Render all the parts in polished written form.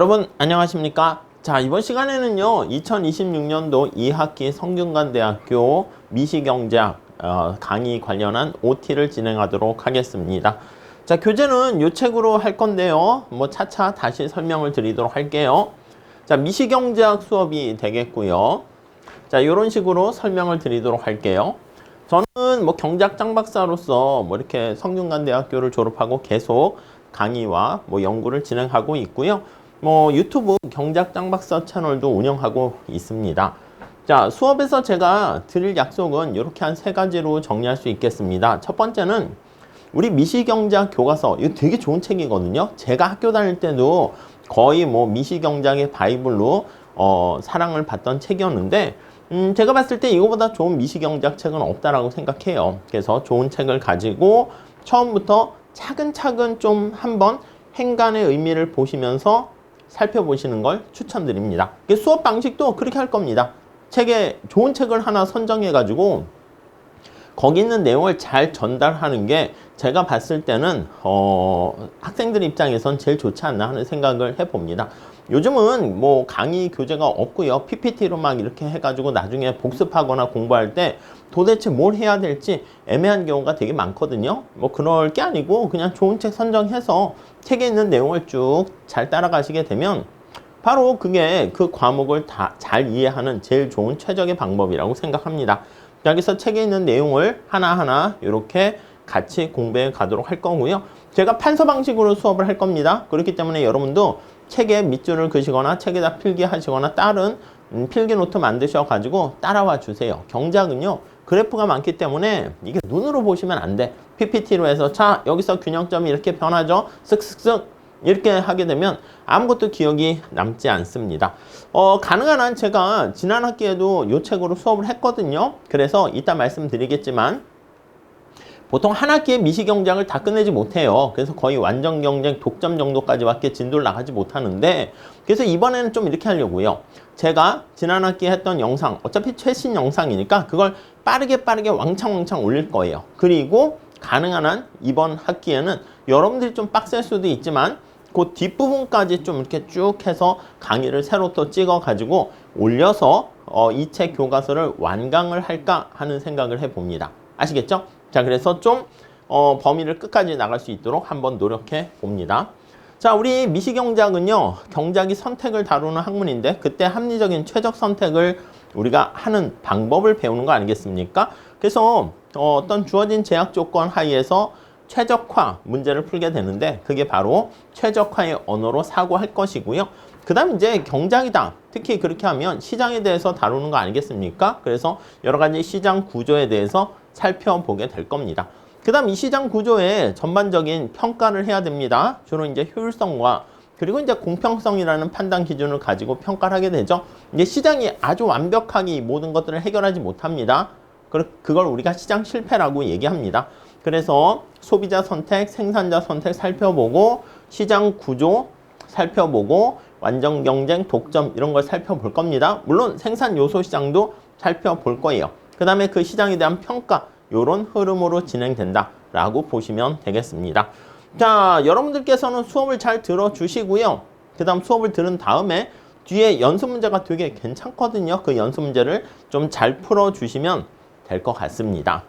여러분 안녕하십니까? 자, 이번 시간에는요 2026년도 2학기 성균관대학교 미시경제학 강의 관련한 OT를 진행하도록 하겠습니다. 자, 교재는 이 책으로 할 건데요, 뭐 차차 다시 설명을 드리도록 할게요. 자, 미시경제학 수업이 되겠고요. 자, 이런 식으로 설명을 드리도록 할게요. 저는 뭐 경제학 짱박사로서 뭐 이렇게 성균관대학교를 졸업하고 계속 강의와 뭐 연구를 진행하고 있고요. 뭐 유튜브 경제학 짱박사 채널도 운영하고 있습니다. 자, 수업에서 제가 드릴 약속은 이렇게 한 세 가지로 정리할 수 있겠습니다. 첫 번째는 우리 미시경제학 교과서, 이거 되게 좋은 책이거든요. 제가 학교 다닐 때도 거의 뭐 미시경제학의 바이블로 사랑을 받던 책이었는데 제가 봤을 때 이거보다 좋은 미시경제학 책은 없다라고 생각해요. 그래서 좋은 책을 가지고 처음부터 차근차근 좀 한번 행간의 의미를 보시면서 살펴보시는 걸 추천드립니다. 수업 방식도 그렇게 할 겁니다. 책에 좋은 책을 하나 선정해 가지고 거기 있는 내용을 잘 전달하는 게 제가 봤을 때는 학생들 입장에선 제일 좋지 않나 하는 생각을 해봅니다. 요즘은 뭐 강의 교재가 없고요. PPT로 막 이렇게 해가지고 나중에 복습하거나 공부할 때 도대체 뭘 해야 될지 애매한 경우가 되게 많거든요. 뭐 그럴 게 아니고 그냥 좋은 책 선정해서 책에 있는 내용을 쭉 잘 따라가시게 되면 바로 그게 그 과목을 다 잘 이해하는 제일 좋은 최적의 방법이라고 생각합니다. 여기서 책에 있는 내용을 하나하나 이렇게 같이 공부해 가도록 할 거고요. 제가 판서 방식으로 수업을 할 겁니다. 그렇기 때문에 여러분도 책에 밑줄을 그시거나 책에다 필기하시거나 다른 필기 노트 만드셔 가지고 따라와 주세요. 경제학은요 그래프가 많기 때문에 이게 눈으로 보시면 안 돼. PPT로 해서 자 여기서 균형점이 이렇게 변하죠. 쓱쓱쓱 이렇게 하게 되면 아무것도 기억이 남지 않습니다. 가능한 한 제가 지난 학기에도 이 책으로 수업을 했거든요. 그래서 이따 말씀드리겠지만 보통 한 학기에 미시경제학을 다 끝내지 못해요. 그래서 거의 완전 경쟁 독점 정도까지밖에 진도를 나가지 못하는데, 그래서 이번에는 좀 이렇게 하려고요. 제가 지난 학기에 했던 영상, 어차피 최신 영상이니까 그걸 빠르게 왕창 올릴 거예요. 그리고 가능한 한 이번 학기에는 여러분들이 좀 빡셀 수도 있지만 그 뒷부분까지 좀 이렇게 쭉 해서 강의를 새로 또 찍어 가지고 올려서 이 책 교과서를 완강을 할까 하는 생각을 해봅니다. 아시겠죠? 자, 그래서 좀 범위를 끝까지 나갈 수 있도록 한번 노력해 봅니다. 자, 우리 미시경제학은요 경제학이 선택을 다루는 학문인데 그때 합리적인 최적 선택을 우리가 하는 방법을 배우는 거 아니겠습니까? 그래서 어떤 주어진 제약 조건 하에서 최적화 문제를 풀게 되는데 그게 바로 최적화의 언어로 사고할 것이고요. 그 다음 이제 경제학이다. 특히 그렇게 하면 시장에 대해서 다루는 거 아니겠습니까? 그래서 여러 가지 시장 구조에 대해서 살펴보게 될 겁니다. 그 다음 이 시장 구조의 전반적인 평가를 해야 됩니다. 주로 이제 효율성과 그리고 이제 공평성이라는 판단 기준을 가지고 평가를 하게 되죠. 이제 시장이 아주 완벽하게 이 모든 것들을 해결하지 못합니다. 그걸 우리가 시장 실패라고 얘기합니다. 그래서 소비자 선택, 생산자 선택 살펴보고 시장 구조 살펴보고 완전 경쟁, 독점 이런 걸 살펴볼 겁니다. 물론 생산 요소 시장도 살펴볼 거예요. 그 다음에 그 시장에 대한 평가 이런 흐름으로 진행된다라고 보시면 되겠습니다. 자, 여러분들께서는 수업을 잘 들어주시고요. 그 다음 수업을 들은 다음에 뒤에 연습 문제가 되게 괜찮거든요. 그 연습 문제를 좀 잘 풀어주시면 될 것 같습니다.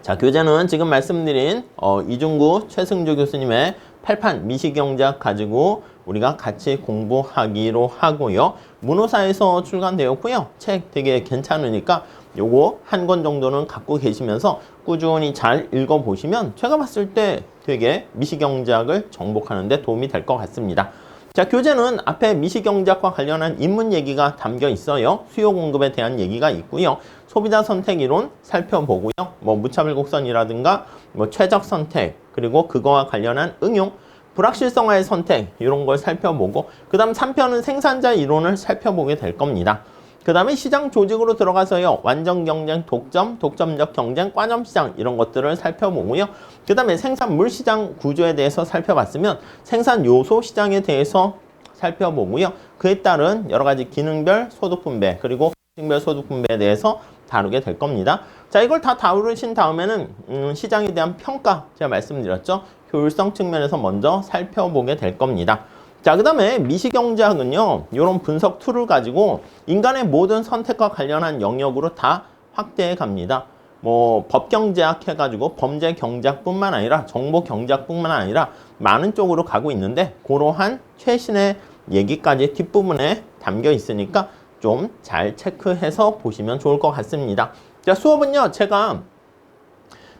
자, 교재는 지금 말씀드린 이중구 최승조 교수님의 팔판 미시경제학 가지고 우리가 같이 공부하기로 하고요. 문호사에서 출간되었고요. 책 되게 괜찮으니까 요거 한 권 정도는 갖고 계시면서 꾸준히 잘 읽어보시면 제가 봤을 때 되게 미시경제학을 정복하는 데 도움이 될 것 같습니다. 자, 교재는 앞에 미시경제학과 관련한 인문 얘기가 담겨 있어요. 수요 공급에 대한 얘기가 있고요. 소비자 선택 이론 살펴보고요. 뭐 무차별 곡선이라든가 뭐 최적 선택 그리고 그거와 관련한 응용 불확실성화의 선택 이런 걸 살펴보고 그 다음 3편은 생산자 이론을 살펴보게 될 겁니다. 그 다음에 시장 조직으로 들어가서요. 완전 경쟁, 독점, 독점적 경쟁, 과점 시장 이런 것들을 살펴보고요. 그 다음에 생산물 시장 구조에 대해서 살펴봤으면 생산 요소 시장에 대해서 살펴보고요. 그에 따른 여러 가지 기능별 소득 분배 그리고 별 소득 분배에 대해서 다루게 될 겁니다. 자, 이걸 다 다루신 다음에는 시장에 대한 평가 제가 말씀드렸죠. 효율성 측면에서 먼저 살펴보게 될 겁니다. 자, 그 다음에 미시경제학은요, 이런 분석 툴을 가지고 인간의 모든 선택과 관련한 영역으로 다 확대해 갑니다. 뭐 법경제학 해가지고 범죄 경제학뿐만 아니라 정보 경제학뿐만 아니라 많은 쪽으로 가고 있는데, 그러한 최신의 얘기까지 뒷부분에 담겨 있으니까 좀 잘 체크해서 보시면 좋을 것 같습니다. 자, 수업은요, 제가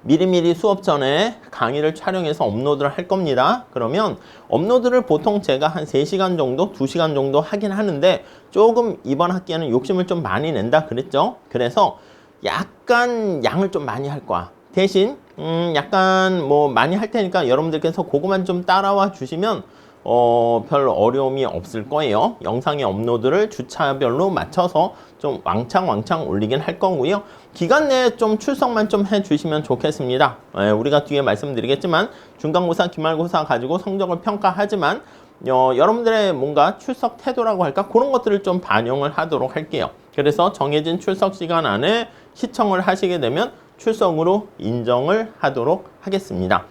미리미리 수업 전에 강의를 촬영해서 업로드를 할 겁니다. 그러면 업로드를 보통 제가 한 3시간 정도, 2시간 정도 하긴 하는데, 조금 이번 학기에는 욕심을 좀 많이 낸다 그랬죠. 그래서 약간 양을 좀 많이 할 거야. 대신 약간 뭐 많이 할 테니까 여러분들께서 그거만 좀 따라와 주시면 별 어려움이 없을 거예요. 영상의 업로드를 주차별로 맞춰서 좀 왕창 올리긴 할 거고요. 기간 내에 좀 출석만 좀 해주시면 좋겠습니다. 우리가 뒤에 말씀드리겠지만 중간고사, 기말고사 가지고 성적을 평가하지만 여러분들의 뭔가 출석 태도라고 할까? 그런 것들을 좀 반영을 하도록 할게요. 그래서 정해진 출석 시간 안에 시청을 하시게 되면 출석으로 인정을 하도록 하겠습니다.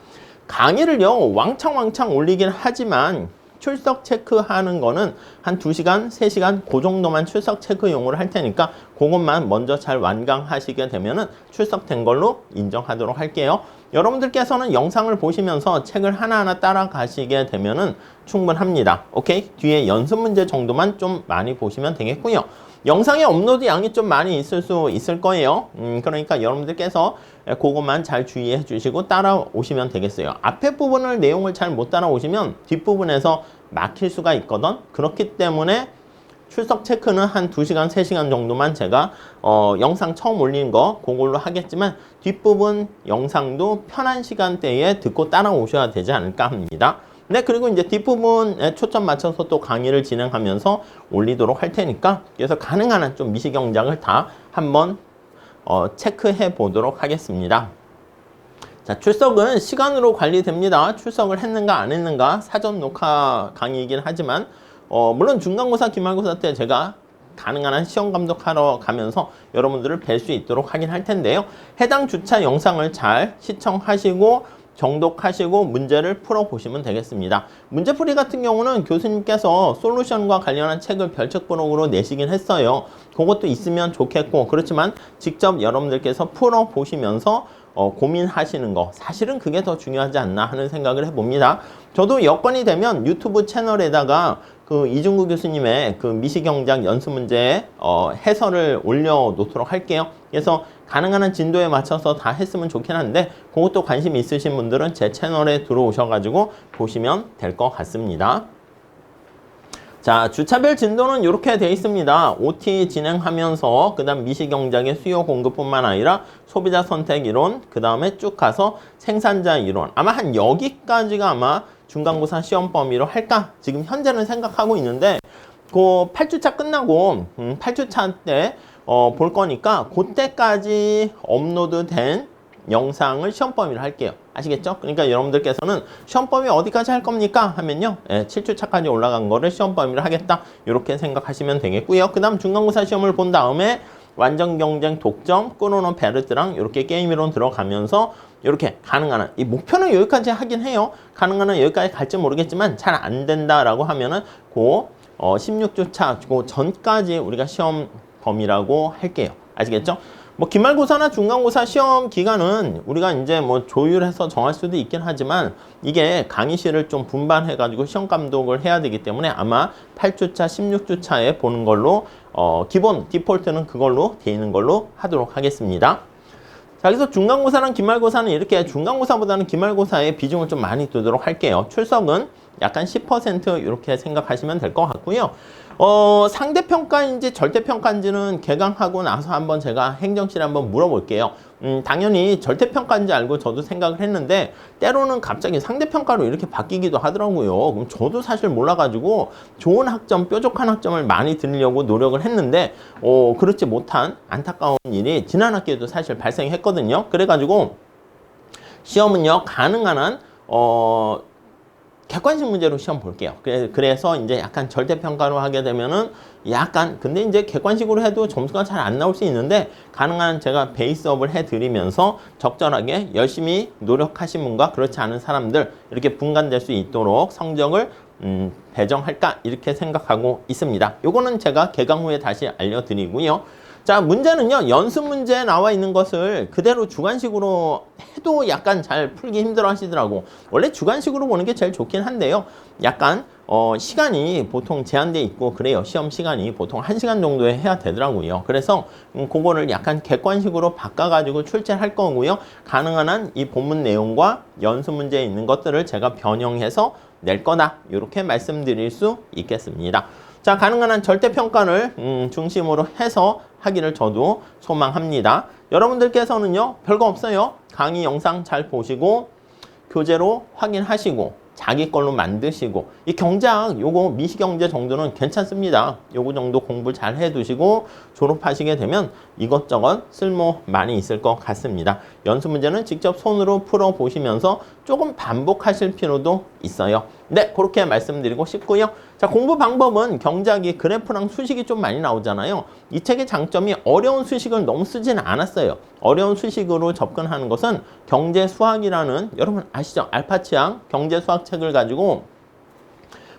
강의를요, 왕창 올리긴 하지만 출석 체크하는 거는 한 2시간, 3시간 그 정도만 출석 체크용으로 할 테니까 그것만 먼저 잘 완강하시게 되면은 출석된 걸로 인정하도록 할게요. 여러분들께서는 영상을 보시면서 책을 하나하나 따라가시게 되면은 충분합니다. 오케이? 뒤에 연습 문제 정도만 좀 많이 보시면 되겠고요. 영상의 업로드 양이 좀 많이 있을 수 있을 거예요. 그러니까 여러분들께서 그것만 잘 주의해 주시고 따라오시면 되겠어요. 앞에 부분을 내용을 잘 못 따라오시면 뒷부분에서 막힐 수가 있거든. 그렇기 때문에 출석 체크는 한 2시간, 3시간 정도만 제가 영상 처음 올린 거 그걸로 하겠지만, 뒷부분 영상도 편한 시간대에 듣고 따라오셔야 되지 않을까 합니다. 네, 그리고 이제 뒷부분에 초점 맞춰서 또 강의를 진행하면서 올리도록 할 테니까, 그래서 가능한 한 좀 미시경제학을 다 한번 체크해 보도록 하겠습니다. 자, 출석은 시간으로 관리됩니다. 출석을 했는가 안 했는가 사전 녹화 강의이긴 하지만 물론 중간고사, 기말고사 때 제가 가능한 한 시험 감독하러 가면서 여러분들을 뵐 수 있도록 하긴 할 텐데요. 해당 주차 영상을 잘 시청하시고 정독하시고 문제를 풀어보시면 되겠습니다. 문제풀이 같은 경우는 교수님께서 솔루션과 관련한 책을 별책부록으로 내시긴 했어요. 그것도 있으면 좋겠고, 그렇지만 직접 여러분들께서 풀어보시면서 고민하시는 거, 사실은 그게 더 중요하지 않나 하는 생각을 해봅니다. 저도 여건이 되면 유튜브 채널에다가 그 이중구 교수님의 그 미시경제학 연습문제 해설을 올려놓도록 할게요. 그래서 가능한 한 진도에 맞춰서 다 했으면 좋긴 한데, 그것도 관심 있으신 분들은 제 채널에 들어오셔가지고 보시면 될 것 같습니다. 자, 주차별 진도는 이렇게 돼 있습니다. OT 진행하면서 그 다음 미시경제학의 수요 공급뿐만 아니라 소비자 선택 이론, 그 다음에 쭉 가서 생산자 이론, 아마 한 여기까지가 아마 중간고사 시험 범위로 할까 지금 현재는 생각하고 있는데, 그 8주차 끝나고 8주차 때 볼 거니까 그때까지 업로드된 영상을 시험 범위로 할게요. 아시겠죠? 그러니까 여러분들께서는 시험 범위 어디까지 할 겁니까? 하면요, 7주차까지 올라간 거를 시험 범위로 하겠다, 이렇게 생각하시면 되겠고요. 그 다음 중간고사 시험을 본 다음에 완전 경쟁 독점, 꾸노노 베르트랑 이렇게 게임 이론 들어가면서 이렇게 가능한 한, 이 목표는 여기까지 하긴 해요. 가능한 한 여기까지 갈지 모르겠지만 잘 안 된다라고 하면은 그 16주차 그 전까지 우리가 시험 범위라고 할게요. 아시겠죠? 뭐 기말고사나 중간고사 시험 기간은 우리가 이제 뭐 조율해서 정할 수도 있긴 하지만, 이게 강의실을 좀 분반해가지고 시험 감독을 해야 되기 때문에 아마 8주차, 16주차에 보는 걸로 기본 디폴트는 그걸로 돼 있는 걸로 하도록 하겠습니다. 자, 그래서 중간고사랑 기말고사는 이렇게 중간고사보다는 기말고사에 비중을 좀 많이 두도록 할게요. 출석은 약간 10% 이렇게 생각하시면 될 것 같고요. 상대평가인지 절대평가인지는 개강하고 나서 한번 제가 행정실에 한번 물어볼게요. 당연히 절대평가인지 알고 저도 생각을 했는데, 때로는 갑자기 상대평가로 이렇게 바뀌기도 하더라고요. 그럼 저도 사실 몰라가지고 좋은 학점, 뾰족한 학점을 많이 드리려고 노력을 했는데, 그렇지 못한 안타까운 일이 지난 학기에도 사실 발생했거든요. 그래가지고 시험은요, 가능한 한 객관식 문제로 시험 볼게요. 그래서 이제 약간 절대평가로 하게 되면은 약간, 근데 이제 객관식으로 해도 점수가 잘 안 나올 수 있는데, 가능한 제가 베이스업을 해드리면서 적절하게 열심히 노력하신 분과 그렇지 않은 사람들 이렇게 분간될 수 있도록 성적을 배정할까 이렇게 생각하고 있습니다. 요거는 제가 개강 후에 다시 알려드리고요. 자, 문제는요, 연습 문제에 나와 있는 것을 그대로 주관식으로 해도 약간 잘 풀기 힘들어 하시더라고. 원래 주관식으로 보는 게 제일 좋긴 한데요. 약간 시간이 보통 제한돼 있고 그래요. 시험 시간이 보통 1시간 정도에 해야 되더라고요. 그래서 그거를 약간 객관식으로 바꿔가지고 출제할 거고요. 가능한 한 이 본문 내용과 연습 문제에 있는 것들을 제가 변형해서 낼 거다. 이렇게 말씀드릴 수 있겠습니다. 자, 가능한 한 절대평가를 중심으로 해서 하기를 저도 소망합니다. 여러분들께서는요, 별거 없어요. 강의 영상 잘 보시고 교재로 확인하시고 자기 걸로 만드시고 이 경제학 요거 미시경제 정도는 괜찮습니다. 요거 정도 공부 잘 해두시고 졸업하시게 되면 이것저것 쓸모 많이 있을 것 같습니다. 연습 문제는 직접 손으로 풀어보시면서 조금 반복하실 필요도 있어요. 네, 그렇게 말씀드리고 싶고요. 자, 공부 방법은 경제학이 그래프랑 수식이 좀 많이 나오잖아요. 이 책의 장점이 어려운 수식을 너무 쓰지는 않았어요. 어려운 수식으로 접근하는 것은 경제수학이라는 여러분 아시죠? 알파치앙 경제수학 책을 가지고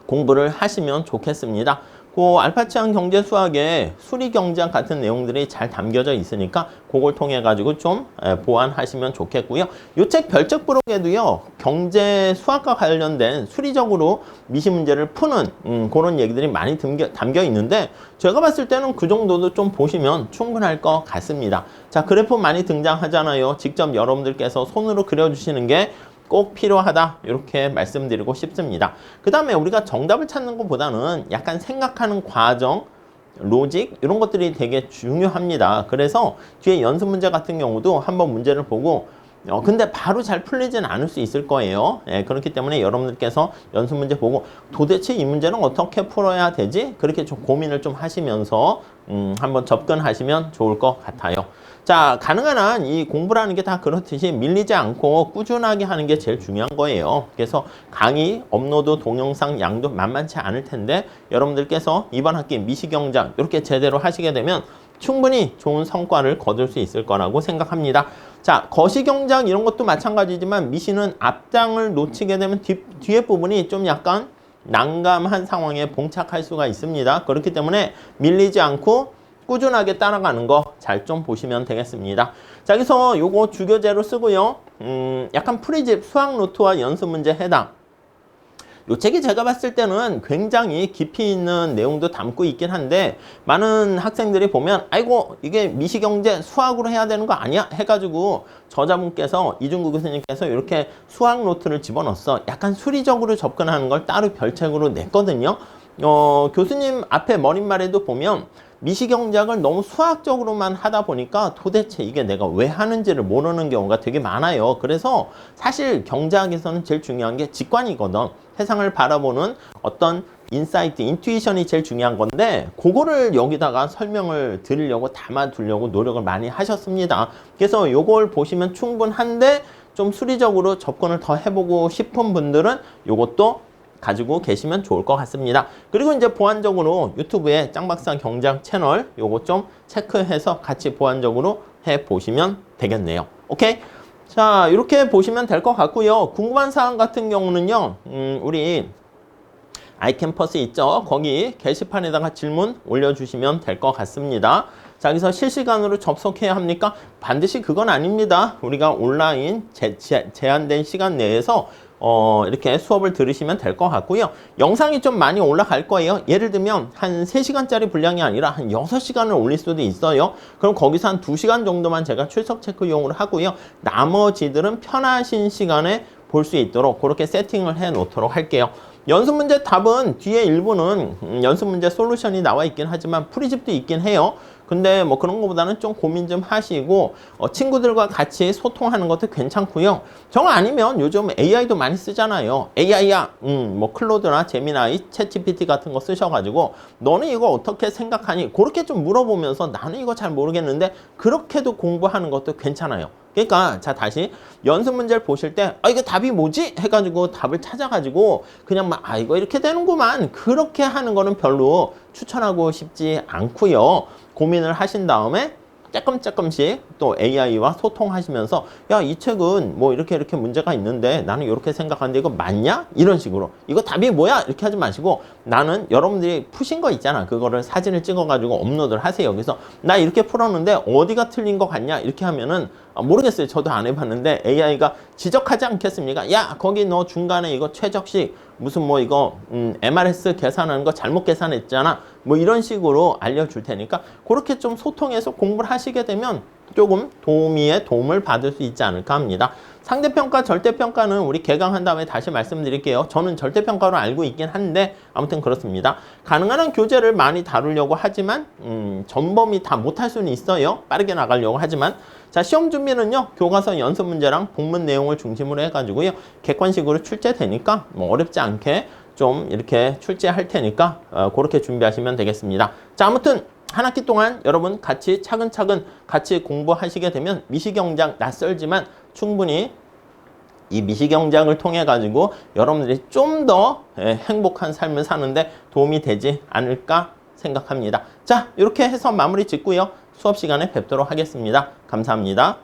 공부를 하시면 좋겠습니다. 그 알파치앙 경제수학에 수리경제학 같은 내용들이 잘 담겨져 있으니까 그걸 통해 가지고 좀 보완하시면 좋겠고요. 이 책 별책 부록에도요, 경제수학과 관련된 수리적으로 미시 문제를 푸는 그런 얘기들이 많이 담겨 있는데 제가 봤을 때는 그 정도도 좀 보시면 충분할 것 같습니다. 자, 그래프 많이 등장하잖아요. 직접 여러분들께서 손으로 그려주시는 게 꼭 필요하다 이렇게 말씀드리고 싶습니다. 그 다음에 우리가 정답을 찾는 것보다는 약간 생각하는 과정, 로직 이런 것들이 되게 중요합니다. 그래서 뒤에 연습 문제 같은 경우도 한번 문제를 보고 근데 바로 잘 풀리진 않을 수 있을 거예요. 그렇기 때문에 여러분들께서 연습 문제 보고 도대체 이 문제는 어떻게 풀어야 되지? 그렇게 좀 고민을 좀 하시면서 한번 접근하시면 좋을 것 같아요. 자, 가능한 한 이 공부라는 게 다 그렇듯이 밀리지 않고 꾸준하게 하는 게 제일 중요한 거예요. 그래서 강의, 업로드, 동영상 양도 만만치 않을 텐데 여러분들께서 이번 학기 미시경제학 이렇게 제대로 하시게 되면 충분히 좋은 성과를 거둘 수 있을 거라고 생각합니다. 자, 거시경제학 이런 것도 마찬가지지만 미시는 앞장을 놓치게 되면 뒤에 부분이 좀 약간 난감한 상황에 봉착할 수가 있습니다. 그렇기 때문에 밀리지 않고 꾸준하게 따라가는 거 잘 좀 보시면 되겠습니다. 자, 여기서 요거 주교재로 쓰고요. 약간 프리집 수학 노트와 연습 문제 해당. 요 책이 제가 봤을 때는 굉장히 깊이 있는 내용도 담고 있긴 한데 많은 학생들이 보면 아이고 이게 미시경제 수학으로 해야 되는 거 아니야? 해가지고 저자분께서 이중구 교수님께서 이렇게 수학 노트를 집어넣었어. 약간 수리적으로 접근하는 걸 따로 별책으로 냈거든요. 교수님 앞에 머릿말에도 보면 미시경제학을 너무 수학적으로만 하다 보니까 도대체 이게 내가 왜 하는지를 모르는 경우가 되게 많아요. 그래서 사실 경제학에서는 제일 중요한 게 직관이거든. 세상을 바라보는 어떤 인사이트, 인투이션이 제일 중요한 건데 그거를 여기다가 설명을 드리려고 담아두려고 노력을 많이 하셨습니다. 그래서 요걸 보시면 충분한데 좀 수리적으로 접근을 더 해보고 싶은 분들은 요것도 가지고 계시면 좋을 것 같습니다. 그리고 이제 보완적으로 유튜브에 짱박사 경제학 채널 요거 좀 체크해서 같이 보완적으로 해보시면 되겠네요. 오케이? 자, 이렇게 보시면 될 것 같고요. 궁금한 사항 같은 경우는요, 우리 아이캠퍼스 있죠? 거기 게시판에다가 질문 올려주시면 될 것 같습니다. 자, 여기서 실시간으로 접속해야 합니까? 반드시 그건 아닙니다. 우리가 온라인 제한된 시간 내에서 이렇게 수업을 들으시면 될 것 같고요. 영상이 좀 많이 올라갈 거예요. 예를 들면 한 3시간짜리 분량이 아니라 한 6시간을 올릴 수도 있어요. 그럼 거기서 한 2시간 정도만 제가 출석 체크용으로 하고요. 나머지들은 편하신 시간에 볼 수 있도록 그렇게 세팅을 해 놓도록 할게요. 연습 문제 답은 뒤에 일부는 연습 문제 솔루션이 나와 있긴 하지만 프리집도 있긴 해요. 근데 뭐 그런 것보다는 좀 고민 좀 하시고 친구들과 같이 소통하는 것도 괜찮고요. 정 아니면 요즘 AI도 많이 쓰잖아요. AI야, 뭐 클로드나 제미나이, 챗GPT 같은 거 쓰셔가지고 너는 이거 어떻게 생각하니? 그렇게 좀 물어보면서 나는 이거 잘 모르겠는데 그렇게도 공부하는 것도 괜찮아요. 그러니까 자 다시 연습 문제를 보실 때 이거 답이 뭐지? 해가지고 답을 찾아가지고 그냥 막 이거 이렇게 되는구만 그렇게 하는 거는 별로 추천하고 싶지 않고요. 고민을 하신 다음에 조금씩 또 AI와 소통하시면서 야, 이 책은 뭐 이렇게 문제가 있는데 나는 이렇게 생각하는데 이거 맞냐? 이런 식으로 이거 답이 뭐야? 이렇게 하지 마시고 나는 여러분들이 푸신 거 있잖아. 그거를 사진을 찍어가지고 업로드를 하세요. 그래서 나 이렇게 풀었는데 어디가 틀린 거 같냐? 이렇게 하면은 모르겠어요. 저도 안 해봤는데 AI가 지적하지 않겠습니까? 야, 거기 너 중간에 이거 최적식 무슨 뭐 이거 MRS 계산하는 거 잘못 계산했잖아. 뭐 이런 식으로 알려줄 테니까 그렇게 좀 소통해서 공부를 하시게 되면 조금 도움을 받을 수 있지 않을까 합니다. 상대평가, 절대평가는 우리 개강한 다음에 다시 말씀드릴게요. 저는 절대평가로 알고 있긴 한데 아무튼 그렇습니다. 가능한 한 교재를 많이 다루려고 하지만 전범위 다 못할 수는 있어요. 빠르게 나가려고 하지만 자, 시험 준비는요. 교과서 연습 문제랑 본문 내용을 중심으로 해가지고요. 객관식으로 출제되니까 뭐 어렵지 않게 좀 이렇게 출제할 테니까 그렇게 준비하시면 되겠습니다. 자, 아무튼 한 학기 동안 여러분 같이 차근차근 같이 공부하시게 되면 미시경장 낯설지만 충분히 이 미시경장을 통해 가지고 여러분들이 좀 더 행복한 삶을 사는데 도움이 되지 않을까 생각합니다. 자, 이렇게 해서 마무리 짓고요. 수업 시간에 뵙도록 하겠습니다. 감사합니다.